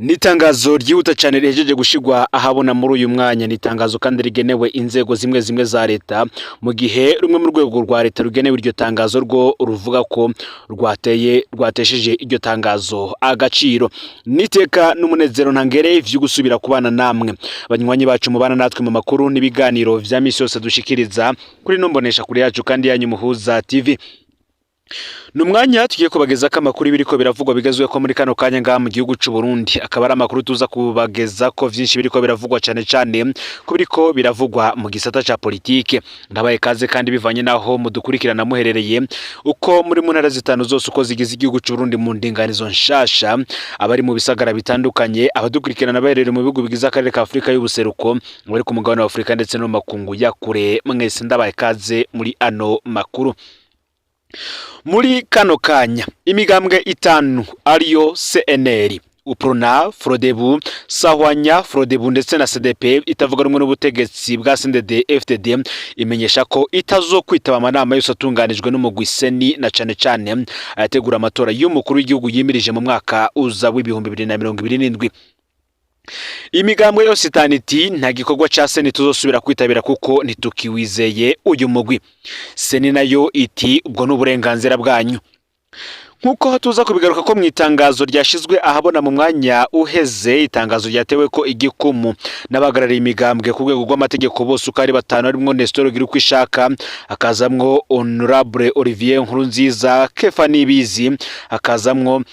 Nitangazo ryihuta cyane rihejeje gushigwa ahabona muri uyu mwanya. Nitangazo kandi rigenewe inzego zimwe zimwe za leta, mu gihe rumwe mu rwego rwa leta rugenewe iryo tangazo rwo ruvuga ko rwatesheje iryo tangazo agaciro. Niteka n'umunezero ntangere vyo gusubira kubana namwe banywanyi bacu mubana natwe mu makuru n'ibiganiro vya misi yose dushikiriza kuri nombonesha kuri yacu kandi yanyu Muhuza TV. Numwanya tugiye kubageza ko amakuru biriko biravugwa bigezwe ko muri kano kanya ngaha mu gihugu c'u Burundi. Akaba ari amakuru tuza kubageza ko vyinshi biriko biravugwa cyane cyane ko biriko biravugwa mu gisata ca politike. Ndabaye kaze kandi bivanye naho mudukurikirana muherereye uko muri mu ntara zitanu zose uko zigize igihugu c'u Burundi mu ndinganizo nshasha, abari mu bisagara bitandukanye, abadukurikirana baherereye mu bihugu bigize akarere ka Afrika y'ubuseruko, bari ku mugabane wa Afrika ndetse no makungu ya kure. Mwese ndabaye kaze muri ano makuru. Muri kano kanya imigambwe itanu ariyo CNL, UPRONA, FRODEBU, Sahwanya, FRODEBU ndetse na CDP itavuga rumwe n'ubutegetsi bwa CNDD FDD imenyesha ko itazokwitaba amanama yose atunganijwe n'umugwi seni na cane cane ayategura amatora y'umukuru w'igihugu yimirije mu mwaka uza w'ibihumbi 2027. Imigambwe yose itaniti nta gikorwa ca seni tuzosubira kwitabira kuko ntitukiwizeye uyu mugwi. Seni nayo iti ubwo n'uburenganzira bwanyu. Nkuko tuza kubigaruka ko mwitangazo ryashizwe ahabona mu mwanya uheze, itangazo ryatewe ko igikumu n'abagarariye imigambwe ku rwego rw'amategeko bose ukari batanu arimwo Nestor Girkwishaka, akazamwo Honorable Olivier Nkurunziza, Kefa Nibizi, akazamwo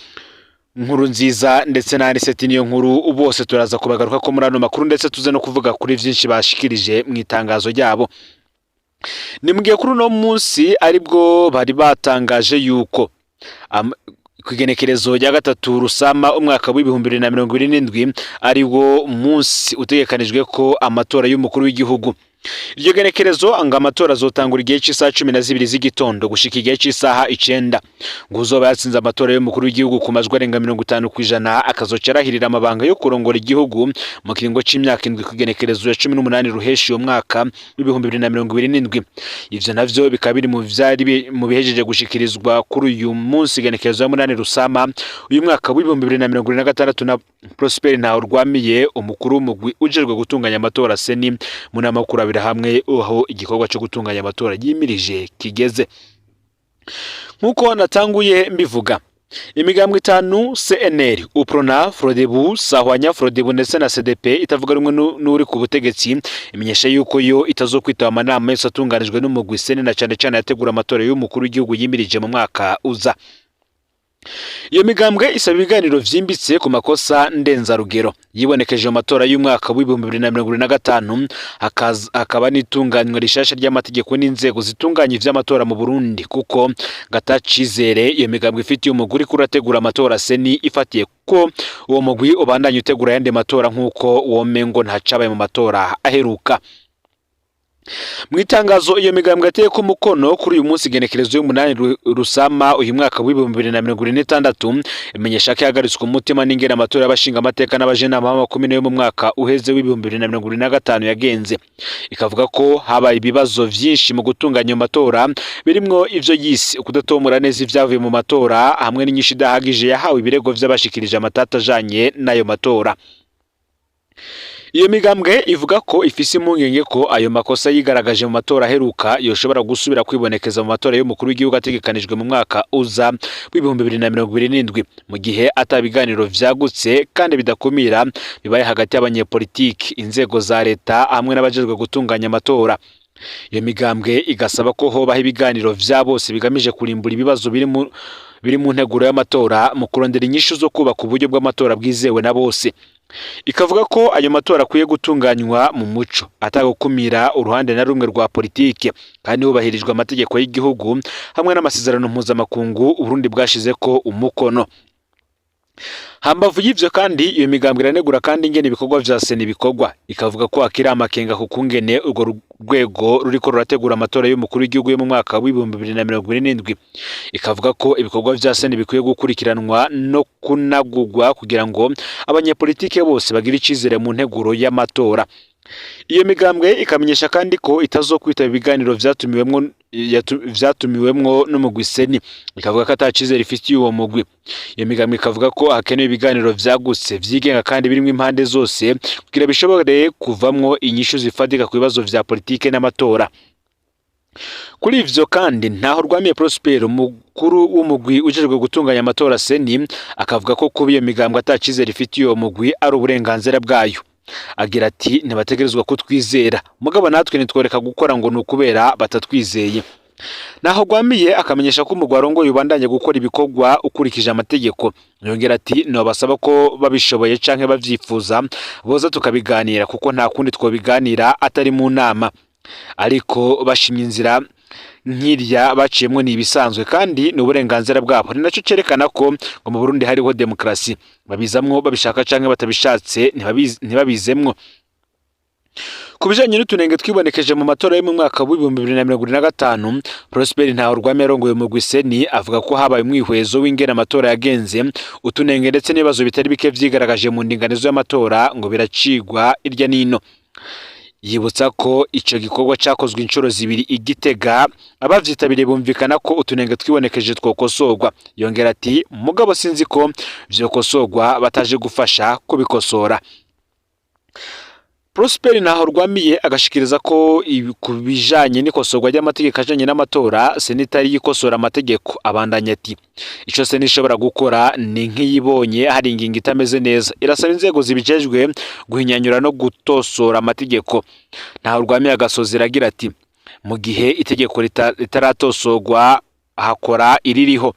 Nkurunziza ndetse na Aniseti niyo nkuru. Bose turaza kubagaruka ko muri ano makuru ndetse tuze no kuvuga kuri vyinshi bashikirije mu itangazo ryabo. Nimugiye kuri no munsi aribwo bari batangaje yuko kwigenekerezo rya gatatu Rusama umwaka w'ibihumbi 2027 ariwo munsi utegekanijwe ko amatora y'umukuru w'igihugu. Iryo genekerezo anga amatora azotangura igihe cy'isaha 12 z'igitondo gushika igihe cy'isaha 9. Nguzoba yatsinze amatora y'umukuru w'igihugu ku majwi arenga 50% akazocerahirira amabanga yo kurongora igihugu mu kiringo c'imyaka 7 kugenekerezo ya 18 ruheshi yo mwaka w'ibihumbi 2027. Ivyo navyo bikaba biri mu vyari mu bihejeje gushikirizwa kuri uyu munsi genekerezo ya 8 Rusama uyu mwaka w'ibihumbi 2026 na Prosper Ntahorwamiye, umukuru w'umugwi ujejwe gutunganya amatora seni mu nama kurabira hamwe aho igikorwa cyo gutunganya amatora yimirije kigeze. Nkuko natanguye mbivuga, imigambwe itanu CNL, UPRONA, FRODEBU, Sahwanya, FRODEBU ndetse na CDP itavuga rumwe n'uri ku butegetsi imenyesha yuko yo itazokwitaba amanama yose atunganijwe n'umugwi seni na cane cane yategura amatora y'umukuru w'igihugu yimirije mu mwaka uza. Iyo migambwe isaba ibiganiro vyimbitse ku makosa ndenzarugero yibonekeje mu matora y'umwaka w'ibihumbi 2025, akaba n'itunganywa rishasha ry'amategeko n'inzego zitunganya ivy'amatora mu Burundi kuko gatacizere iyo migambwe ifitiye umuguri kurategura amatora seni ifatiye ko uwo mugwi ubandanya utegura yande matora nkuko womengo ntacabaye mu matora aheruka. Mwitangazo iyo migambwe ateye ku mukono kuri uyu munsi genekerezo y'umunani Rusama uyu mwaka w'ibihumbi 2026 imenyesha ko yagaritswe umutima n'ingene amatora y'abashinga amateka n'abajenama b'amakomine yo mu mwaka uheze w'ibihumbi 2025 yagenze. Ikavuga ko habaye ibibazo vyinshi mu gutunganya amatora birimwo ivyo yisi ukudatomora neza ivyavuye mu matora hamwe n'inyinshi idahagije yahawe ibirego vy'abashikirije amatata ajanye n'ayo matora. Iyo migambwe ivuga ko ifise impungenge ko ayo makosa yigaragaje mu matora aheruka yoshobora gusubira kwibonekeza mu matora y'umukuru w'igihugu ategekanijwe mu mwaka uza w'ibihumbi 2027 mu gihe atabiganiro vyagutse kandi bidakumira bibaye hagati y'abanyepolitiki, inzego za leta hamwe n'abajejwe gutunganya amatora. Iyo migambwe igasaba ko hobaho ibiganiro vya bose bigamije kurimbura ibibazo biri mu nteguro y'amatora mu kurondera inyishu zo kubaka uburyo bw'amatora bwizewe na bose. Ikavuga ko ayo matora akwiye gutunganywa mu muco atagukumira uruhande na rumwe rwa politike kandi hubahirijwe amategeko y'igihugu hamwe n'amasezerano mpuzamakungu Burundi bwashize ko umukono. Hambavu y'ivyo kandi iyo migambwe iranegura kandi ingene ibikorwa vya seni bikorwa. Ikavuga ko akiri amakenga ku kungene urwo rwego ruriko rurategura amatora y'umukuru w'igihugu yo mu mwaka w'ibihumbi 2027. Ikavuga ko ibikorwa vya seni bikwiye gukurikiranwa no kunagurwa kugira ngo abanyepolitike bose bagire icizere mu nteguro y'amatora. Iyo migambwe ikamenyesha kandi ko itazokwitaba ibiganiro vyatumiwemwo n'umugwi seni, ikavuga ko atacizere ifitiye uwo mugwi. Iyo migambwe ikavuga ko hakenewe ibiganiro vyagutse vyigenga kandi birimwo impande zose kugira bishobore kuvamwo inyishu zifatika ku bibazo vya politike n'amatora. Kuri ivyo kandi ntaho Rwamiye Prosper, umukuru w'umugwi ujejwe gutunganya amatora seni, akavuga ko kuba iyo migambwe atacizere ifitiye uwo mugwi ari uburenganzira bwayo. Agira ati ntibategerezwa kutwizera, mugabo natwe nitworeka gukora ngo nukubera batatwizeye. Naho Rwamiye akamenyesha ko umugwi arongoye ubandanye gukora ibikorwa ukurikije amategeko. Yongera ati no basaba ko babishoboye canke bavyifuza boza tukabiganira kuko nta kundi twobiganira atari mu nama. Ariko bashimye inzira nk'irya baciyemwo ni ibisanzwe kandi ni uburenganzira bwabo. Ni naco cerekana ko ngo mu Burundi hariho demokrasi, babizamwo babishaka canke batabishatse ntibabizemwo. Kubijanye n'utunenge twibonekeje mu matora yo mu mwaka wa 2025, Prosper ntaho Rwamiye arongoye umugwi seni avuga ko habaye umwihwezo w'ingene amatora yagenze, utunenge ndetse n'ibibazo bitari bike vyigaragaje mu ndinganizo y'amatora ngo biracigwa irya nino. Yibutsa ko ico gikorwa cakozwe inshuro zibiri Igitega, abavyitabiriye bumvikana ko utunenge twibonekeje twokosorwa. Yongera ati mugabo sinzi ko vyokosorwa bataje gufasha kubikosora. Prosper ntaho Rwamiye agashikiriza ko kubijanye n'ikosorwa ry'amategeko ajanye n'amatora seni itari yikosora amategeko. Abandanya ati ico seni ishobora gukora ni nk'iyibonye hari ingingo itameze neza, irasaba inzego zibijejwe guhinyanyura no gutosora amategeko. Ntaho Rwamiye agasozera agira ati mu gihe itegeko ritaratosorwa hakora iririho,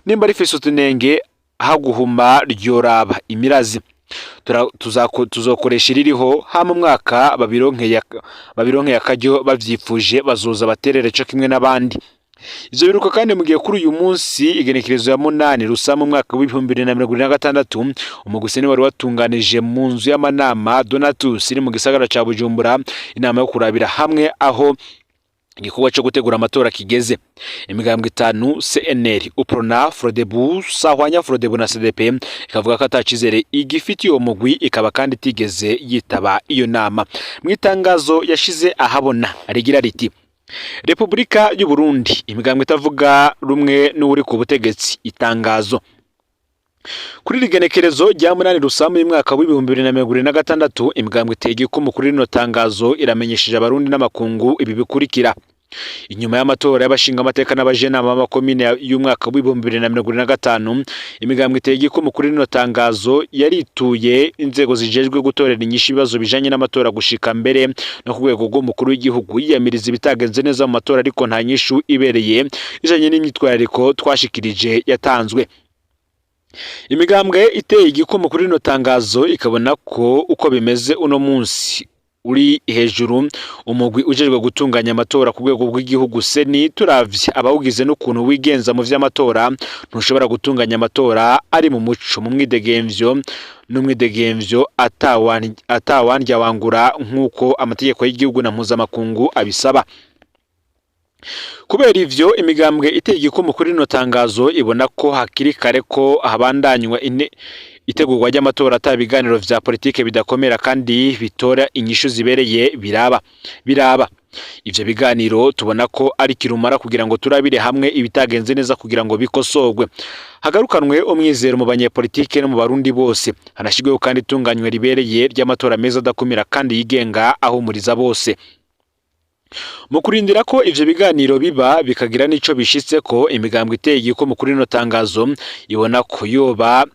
nimba rifise utunenge haguhuma ryoraba imirazi. Tuzokoresha iririho hama mwaka babironkeye akaryo bavyifuje bazoza baterere co kimwe n'abandi. Ivyo biruko kandi mu gihe kuri uyu munsi igenekerezo ya 8 Rusama mwaka wa 2026 umugwi seni wari watunganije mu nzu y'amanama Donatus iri mu gisagara ca Bujumbura inama yo kurabira hamwe aho igikorwa cyo gutegura amatora kigeze. Imigambwe 5 CNL, UPRONA, Frodebu, Sahwanya Frodebu na CDP ikavuga ko atacizere igifitiye uwo mugwi, ikaba kandi tigeze yitaba iyo nama. Mwitangazo yashize ahabona arigira riti Republika y'u Burundi, imigambwe itavuga rumwe n'uri ku butegetsi. Itangazo kuri rigenekerezo rya 8 Rusama y'umwaka wa 2026 imigambwe itege ko mukuru rino tangazo iramenyesheje abarundi n'amakungu ibi bikurikira. Inyuma y'amatora y'abashinga amateka n'abajenama b'amakomine y'umwaka wa 2025 imigambwe itege ko mukuru rino tangazo yarituye inzego zijejwe gutorera inyishu ibibazo bijanye n'amatora gushika mbere no ku rwego rw'umukuru w'igihugu yiyamiriza ibitagenze neza mu matora, ariko nta nyishu ibereye ijanye n'imyitwarariko twashikirije yatanzwe. Imigambwe iteye igikomo kuri rino tangazo ikabona ko uko bimeze uno munsi uri hejuru umugwi ujejwe gutunganya amatora ku rwego rw'igihugu seni, turavye abawugize n'ukuntu wigenza mu vy'amatora ntushobora gutunganya amatora ari mu muco, mu mwidegemvyo atawandya wangura nk'uko amategeko y'igihugu na mpuzamakungu abisaba. Kubera ivyo imigambwe iteye igikomo kuri rino tangazo ibona ko hakiri kare ko habandanywa itegurwa ry'amatora atabiganiro vya politike bidakomera kandi bitora inyishu zibereye biraba. Ivyo biganiro tubona ko ari kirumara kugira ngo turabire hamwe ibitagenze neza kugira ngo bikosorwe, hagarukanwe umwizero mu banyepolitike no mu barundi bose, hanashigweho kandi itunganywa ribereye ry'amatora meza adakomera kandi yigenga ahumuriza bose. Mu kurindira ko ivyo biganiro biba bikagira nico bishitse ko imigambwe iteye igikomo kuri rino tangazo ibona ko yoba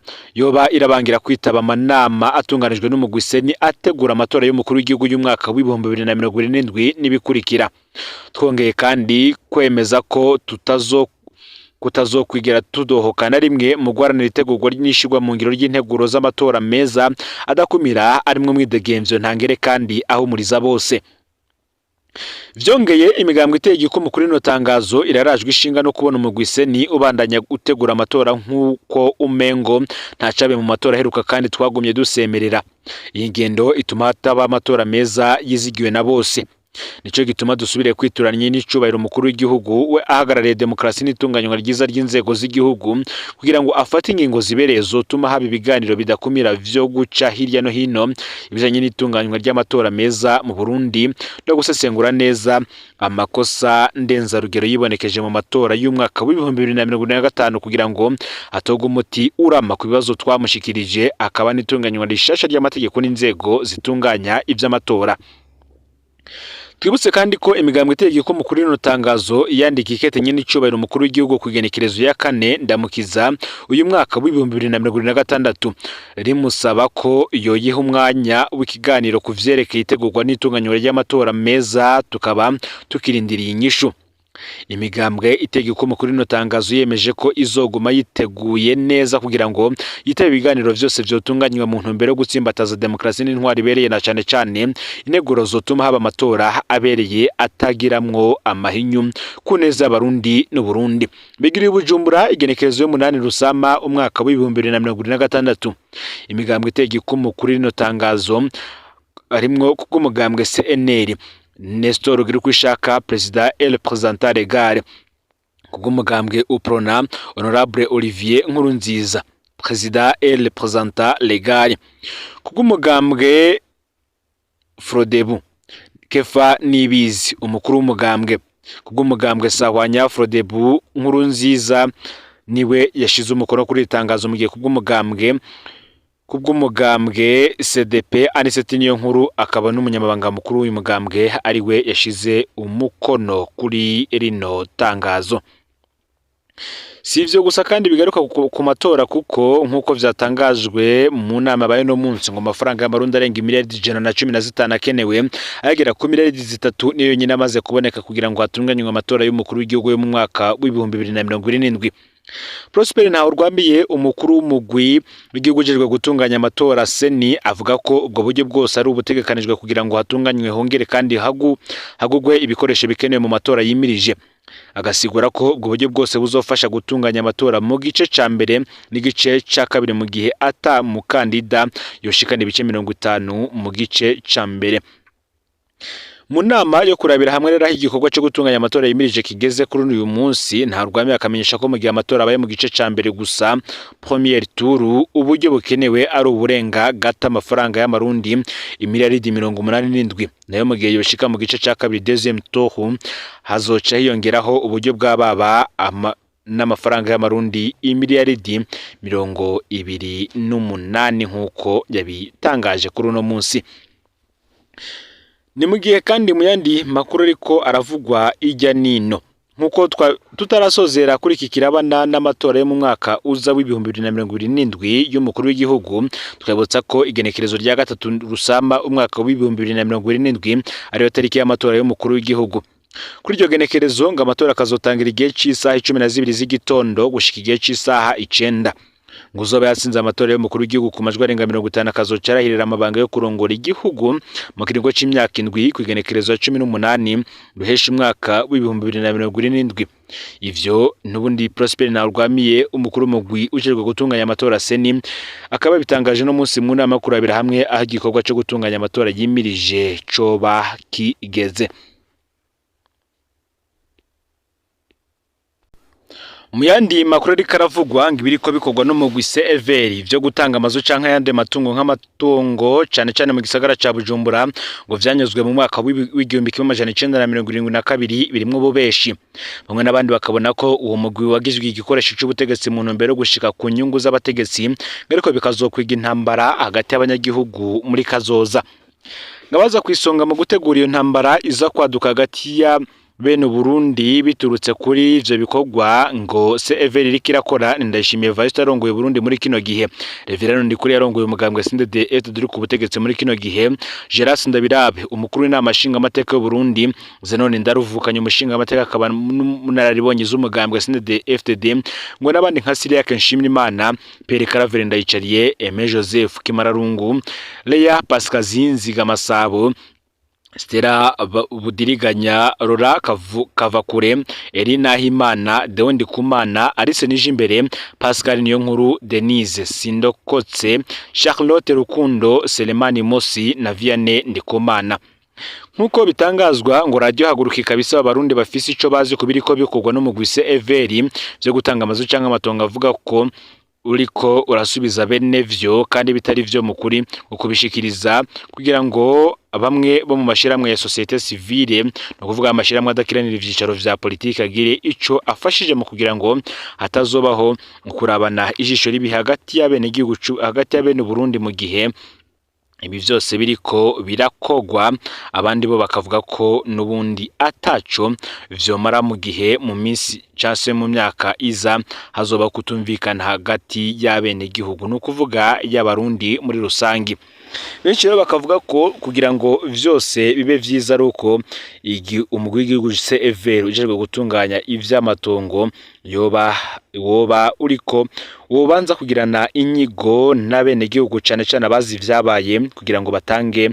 irabangira kwitaba amanama atunganijwe n'umugwi seni ategura amatora y'umukuru w'igihugu y'umwaka wa 2027 n'ibikurikira. Twongeye kandi kwemeza ko kutazokwigera tudohokana rimwe mu guharanira itegurwa n'ishigwa mu ngiro ry'integuro z'amatora meza adakumira arimwe mwidegemvyo ntangere kandi ahumuriza bose. Vyongeye imigambwe iteye igikomo kuri rino tangazo irarajwe ishinga no kubona umugwi seni ubandanya gutegura amatora nk'uko umengo ntacabe mu matora heruka kandi twagumye dusemerera. Iyi ngendo ituma hataba amatora meza yizigiwe na bose. nico gituma dusubire kwituranye n'icubahiro umukuru w'igihugu we ahagarariye demokarasi n'itunganywa ryiza ry'inzego z'igihugu kugira ngo afate ingingo zibereye zotuma haba ibiganiro bidakumira vyo guca hirya no hino ibijanye n'itunganywa ry'amatora meza mu Burundi no gusesengura neza amakosa ndenzarugero yibonekeje mu matora y'umwaka w'ibihumbi 2025 kugira ngo hatogwe umuti urama ku bibazo twamushikirije akaba n'itunganywa rishasha ry'amategeko n'inzego zitunganya ivy'amatora. Twibutse kandi ko imigambwe itegeko mu kuri no tangazo yandika ikete nyine icubahiro umukuru w'igihugu kugenekerezo ya 4 ndamukiza uyu mwaka w'ibihumbi 2026 rimusaba ko yoyiha umwanya w'ikiganiro kuvyerekeye itegurwa n'itunganywa ry'amatora meza tukaba tukirindiriye inyishu. Imigambwe itegeko mu kuri no tangazo yemeje ko izoguma yiteguye neza kugira ngo yitabe ibiganiro vyose vyotunganywa mu ntumbero yo gutsimbataza demokarasi n'intwari ibereye na cane cane integuro zotuma haba amatora abereye atagiramwo amahinyu ku neza y'Abarundi n'u Burundi. Bigiriye Bujumbura igenekerezo yo 8 Rusama umwaka w'ibihumbi 2026. Imigambwe itegeko mu kuri no tangazo arimwo kuko umugambwe CNL Nestor Girkwishaka President et Representant Legal kugumugambwe Uprona Honorable Olivier Nkurunziza President et Representant Legal kugumugambwe Frodebu Kefa Nibizi umukuru w'umugambwe kugumugambwe Sahwanya Frodebu Nkurunziza niwe yashize umukono kuri itangazo mu gihe kubw'umugambwe CDP Aniseti Niyonkuru akaba n'umunyamabanga mukuru w'uyu mugambwe ari we yashize umukono kuri rino tangazo. Sivyo gusa kandi bigaruka ku matora kuko nkuko vyatangajwe mu nama baye no munsi ngo amafaranga y'amarundi arenga miliyari 115 akenewe agera ku miliyari 3 niyo nyine amaze kuboneka kugira ngo hatunganywe amatora y'umukuru w'igihugu yo mu mwaka w'ibihumbi 2027. Prosper Ntahorwamiye umukuru w'umugwi w'igihugu ujejwe gutunganya amatora Seni avuga ko ubwo buryo bwose ari ubutegekanijwe kugira ngo hatunganywe hongere kandi hagugwe ibikoresho bikenewe mu matora yimirije. Agasigura ko ubwo buryo bwose buzofasha gutunganya amatora mu gice ca mbere n'igice ca kabiri mu gihe ata mukandida yoshikana ibice 50 mu gice ca mbere. Mu nama yo kurabira hamwe rero igikorwa cyo gutunganya amatora yimirije kigeze kuri uyu munsi Ntahorwamiye akamenyesha ko mu gihe amatora abaye mu gice ca mbere gusa premier tour uburyo bukenewe ari uburenga gata amafaranga y'amarundi imiliyari 87 nayo mu gihe yoshika mu gice ca kabiri deuxième tour hazoca hiyongeraho uburyo bw'ababa n'amafaranga y'amarundi imiliyari 28 nkuko yabitangaje kuri uno munsi. Ni mu gihe kandi mu yandi makuru ariko aravugwa ijya nino nkuko tutarasozera kuri iki kirabana n'amatora yo mu mwaka uza w'ibihumbi 2027 y'umukuru w'igihugu twabutsa ko igenekerezo rya 3 Rusama umwaka w'ibihumbi 2027 ariyo tariki y'amatora y'umukuru w'igihugu. Kuri iryo genekerezo ngo amatora akazotangira igihe cy'isaha 12 z'igitondo gushika igihe cy'isaha 9 ngo uzoba yatsinze amatora y'umukuru w'igihugu ku majwi arenga 50 akazoca arahirira amabanga yo kurongora igihugu mu kiringo c'imyaka 7 ku igenekerezo ya 18 ruhesha umwaka w'ibihumbi 2027. Ivyo nubundi Prosper Ntahorwamiye umukuru w'umugwi ujejwe gutunganya amatora Seni akaba bitangaje no munsi mu nama kurabira hamwe aho igikorwa cyo gutunganya amatora yimirije coba kigeze. Muyandi makuru ari karavugwa ngibiriko bikorwa no mu gw'CVR byo gutanga amazu canka yande matungo nk'amatungo cyane cyane mu gisagara ca Bujumbura ngo vyanyuzwe mu mwaka w'igihumbi 1972 birimwo bubeshi. Bamwe n'abandi bakabona ko uwo mugwi wagizwe igikoresho cy'ubutegetsi mu ntumbero gushika ku nyungu z'abategetsi ariko bikazokwiga intambara hagati y'abanyagihugu muri kazoza. Ngabaza kwisonga mu gutegura iyo ntambara iza kwaduka hagati ya bene Burundi biturutse kuri ivyo bikorwa ngo CVR irakora Ndayishimiye Evariste arongoye Burundi muri kino gihe. Reverend Ndikuri yarongoye umugambwe CNDD-FDD duri ku butegetsi muri kino gihe. Geras Ndabirabe umukuru w'inama nshinga amateka y'u Burundi Zenone Ndaruvukanye umushinga amateka akaba munararibonye z'umugambwe CNDD-FDD ngo nabandi nka Siria Kenshimimana Pierre Claver Ndayicariye Aime Joseph Kimararungu Leya Pascazinzi Gamasabo Stella Budiriganya Rora Kavakure Erina Himana Deo Ndikumana Alice Nijimbere Pascal Niyonkuru Denise Sindokotse Charlotte Rukundo Selemani Mosi na Vianney Ndikumana. nkuko bitangazwa ngo radio haguruka kabisa abarundi bafise ico bazi kubiriko bikorwa no mugwise Everi byo gutanga amazu canke amatongo avuga ko uriko urasubiza bene vyo kandi bitari vyo mukuri ukubishikiriza kugira ngo bamwe bo mu mashiramwe ya societe civile no kuvuga amashiramwe adakiranira ivyicaro vya politike agire ico afashije mu kugira ngo hatazobaho kurabana ijisho ribi hagati y'abene gihugu hagati y'abene Burundi mu gihe ibi vyose biriko birakogwa abandi bo bakavuga ko nubundi ataco vyomara mu gihe mu minsi cyase mu myaka iza hazoba kutumvikana hagati y'abene gihugu no kuvuga y'abarundi muri rusangi. Benshi rero bakavuga ko kugira ngo vyose bibe vyiza ruko umugwi w'igihugu CEVR ujejwe gutunganya ivy'amatongo woba uriko wobanza kugirana inyigo n'abene gihugu cyane cyane abazi vyabaye kugira ngo batange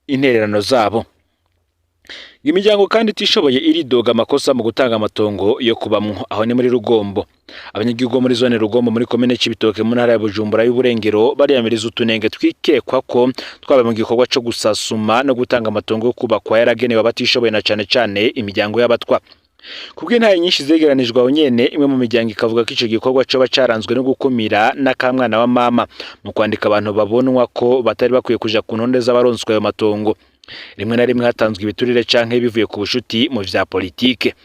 intererano zabo. Imiryango kandi itishoboye iridoga amakosa mu gutanga amatongo yo kubamwo aho ni muri Rugombo. Abanyagihugu muri zone Rugombo muri komine Cibitoke mu ntara ya Bujumbura y'Uburengero bariyamiriza utunenge twikekwa ko twabaye mu gikorwa cyo gusasuma no gutanga amatongo yo kubakwa yaragenewe abatishoboye na cyane cyane imiryango y'abatwa. Kubwe ntaye nyinshi zegeranijwe aho nyene imwe mu miryango ikavuga ko ico gikorwa cyo bacaranzwe no gukumira n'akamwana wa mama mu kwandika abantu babonwa ko batari bakwiye kuja ku ntonde z'abaronswe ayo matongo. Rimwe na rimwe hatanzwe ibiturire canke bivuye ku bushuti mu vya politike.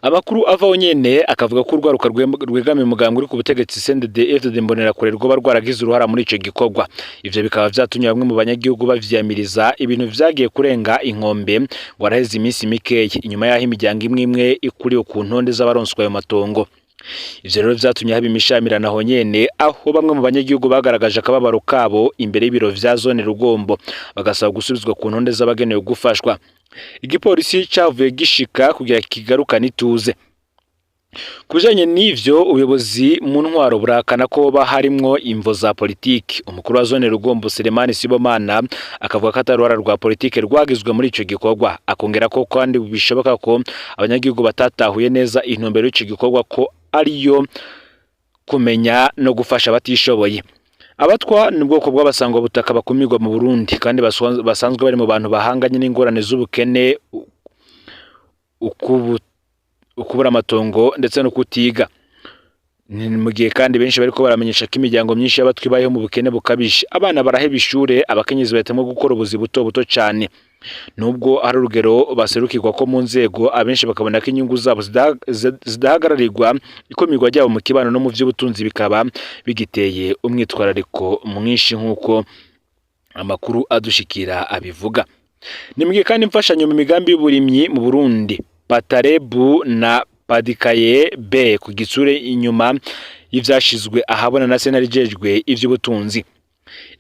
Amakuru avaho nyene akavuga ko urwaruka rwegamiye umugambwe uri ku butegetsi CNDD-FDD Imbonerakure rwo barwaragize uruhara muri ico gikorwa. Ivyo bikaba vyatumye bamwe mu banyagihugu bavyamiriza ibintu vyagiye kurenga inkombe ngo araheze iminsi mikeyi inyuma yaho imiryango imwe imwe ikuriye ku ntonde z'abaronswe ayo matongo. Ivyo rero vyatumye haba imishamirano aho nyene aho bamwe mu banyagihugu bagaragaje akababaro kabo imbere y'ibiro vya zone Rugombo bagasaba gusubizwa ku ntonde z'abagenewe gufashwa. Igipolisi cavuye gishika kugira kigarukana ituze. Kujanye n'ivyo ubuyobozi mu ntwaro burakana ko harimwo imvo za politiki. Umukuru wa zone Rugombo Selemani Sibomana akavuga ko ataruhara rwa politiki rwagizwe muri ico gikorwa, akongera ko kandi bishoboka ko abanyagihugu batatahuye neza intumbero y'ico gikorwa ko ariyo kumenya no gufasha batishoboye. Abatwa ni ubwoko bw'abasangwa butaka bakumirwa mu Burundi kandi basanzwe bari mu bantu bahanganye n'ingorane z'ubukene ukubura amatongo ndetse no kutiga. Mu gihe kandi benshi bariko baramenyesha ko imiryango myinshi y'abatwi bayeho mu bukene bukabishe, abana baraheba ishure, abakenyezi bahitamwo gukora ubuzi buto buto cyane. Nubwo ari urugero baserukirwa ko mu nzego abenshi bakabona ko inyungu zabo zidahagararirwa ikomirwa ryabo mu kibano no mu vy'ubutunzi bikaba bigiteye umwitwarariko mwinshi nk'uko amakuru adushikira abivuga. Nimwe kandi imfashanyo mu migambi y'uburimyi mu Burundi Patarebu na Padikaye B ku gitsure inyuma y'ivyashizwe ahabona na Sena rijejwe ivy'ubutunzi.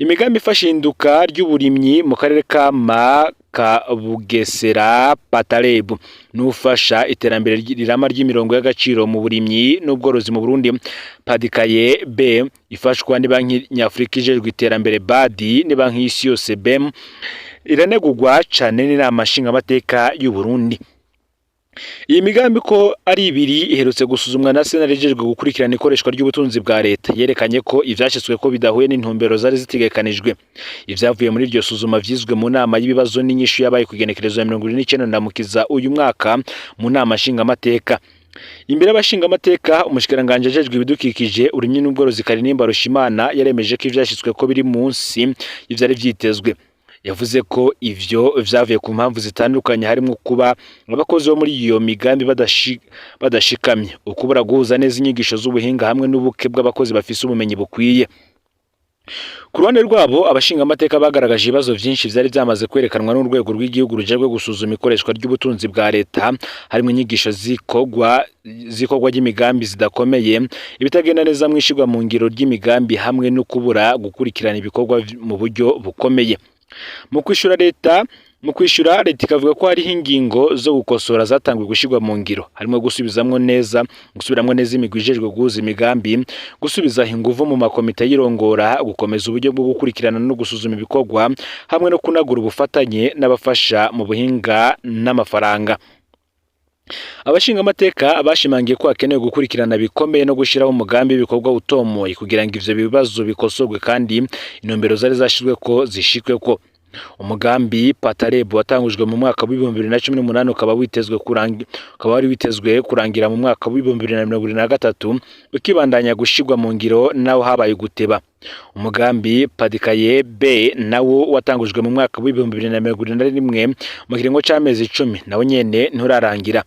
Imigambi ifashinduka ry'uburimyi mu karere ka Bugesera Patarebu nufasha iterambere rirama ry'imirongo y'agaciro mu burimyi n'ubworozi mu Burundi. Padikaye B ifashwa ni banki nyafrika ijejwe iterambere BADI ni banki y'isi yose BEM iranegurwa cane n'inama nshingamateka y'u Burundi. Iyi migambi ko ari ibiri iherutse gusuzumwa na Sena rijejwe gukurikirana ikoreshwa ry'ubutunzi bwa leta yerekanye ko ivyashitswe ko bidahuye n'intumbero zari zitegekanijwe. Ivyavuye muri iryo suzuma vyizwe mu nama y'ibibazo n'inyishu yabaye kugenekerezo ya 29 ndamukiza uyu mwaka mu nama nshingamateka. Imbere y'abashingamateka umushikiranganje ajejwe ibidukikije urimye n'ubworozi Karinimba Rushimana yaremeje ko ivyashitswe ko biri munsi ivyari vyitezwe. Yavuze ko ivyo vyavuye ku mpamvu zitandukanye harimo kuba abakozi bo muri iyo migambi badashikamye, ukubura guhuza neza inyigisho z'ubuhinga hamwe n'ubuke bw'abakozi bafise ubumenyi bukwiye. Ku ruhande rwabo abashinga amateka bagaragaje ibibazo vyinshi vyari vyamaze kwerekanwa n'urwego rw'igihugu rujejwe gusuzuma ikoreshwa ry'ubutunzi bwa leta harimo inyigisho zikogwa ry'imigambi zidakomeye, ibitagenda neza mwishigwa mu ngiro ry'imigambi hamwe no kubura gukurikirana ibikorwa mu buryo bukomeye. Mu kwishura leta ikavuga ko hari ingingo zo gukosora zatangwe gushirwa mu ngiro harimo gusubiramwo neza imigwi ijejwe guhuza imigambi, gusubiza inguvu mu makomite y'irongora, gukomeza uburyo bwo gukurikirana no gusuzuma ibikorwa hamwe no kunagura ubufatanye n'abafasha mu buhinga n'amafaranga. Abashinga amateka bashimangiye ko hakenewe gukurikirana bikomeye no gushiraho umugambi w'ibikorwa utomoye kugira ngo ivyo bibazo bikosorwe kandi intumbero zari zashizwe ko zishikwe ko. Umugambi Patareb watangujwe mu mwaka wa 2018 ukaba wari witezwe kurangira mu mwaka wa 2023 ukibandanya gushigwa mu ngiro naho habaye guteba. Umugambi Padikaye B nawo watangujwe mu mwaka wa 2021 mu kiringo c'amezi 10 nawo nyene nturarangira.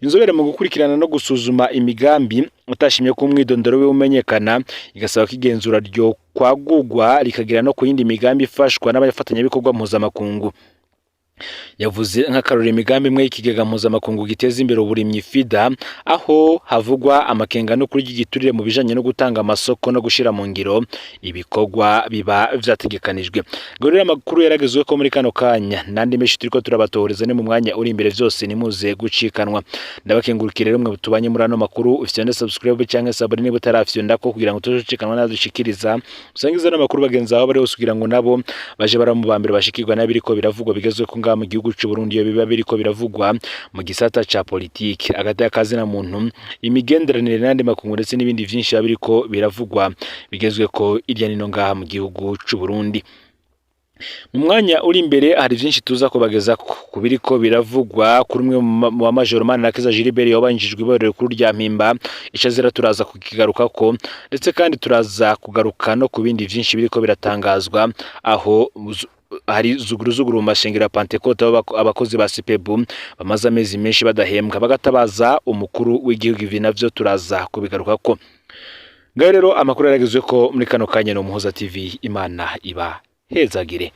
Inzobere mu gukurikirana no gusuzuma imigambi utashimye ko umwidondoro we umenyekana igasaba kigenzura ryo kwagugwa rikagira no kuyindi migambi ifashwa n'abafatanya bikorwa mpuzamakungu. Yavuze nk'akarore imigambi imwe y'ikigega mpuzamakungu giteza imbere uburimyi FIDA aho havugwa amakenga no kuri giturire mu bijanye no gutanga amasoko no gushira mu ngiro ibikorwa biba vyategekanijwe. Gorera makuru yaragezwe ko muri kano kanya nandi meshi turiko turabatohoreza ne mu mwanya uri imbere vyose nimuze gucikanwa. Ndabakengurukire rero mwe tubanye muri ano makuru ufite subscribe cyangwa sabone butarafyonda ko kugira ngo tuzocikanwa nadushikiriza usangiza n'amakuru bagenzi aho bari kugira ngo nabo baje baramubambira bashikirwa nabiriko biravugwa bigezwe ko mu gihugu cy'u Burundi yo biba biriko biravugwa mu gisata ca politike agati y'akazi na muntu imigenderanire n'andi makungu ndetse n'ibindi vyinshi biriko biravugwa bigezwe ko irya nino ngaha mu gihugu cy'u Burundi. Mu mwanya uri imbere hari vyinshi tuza kubageza kubiriko biravugwa kuri umwe mu major Manirakiza Gilbert yabanjijwe iborero kuri rya mpimba icazira turaza kukigaruka ko ndetse kandi turaza kugaruka no ku bindi vyinshi biriko biratangazwa aho hari zuguru mu mashengero ya Pentecote abakozi ba Sipebu bamaze amezi menshi badahembwa bagatabaza umukuru w'igihugu ivi navyo turaza kubigaruka ko. Ngaho rero amakuru yaragezwe ko muri kano kanya no Muhoza TV Imana iba hezagire.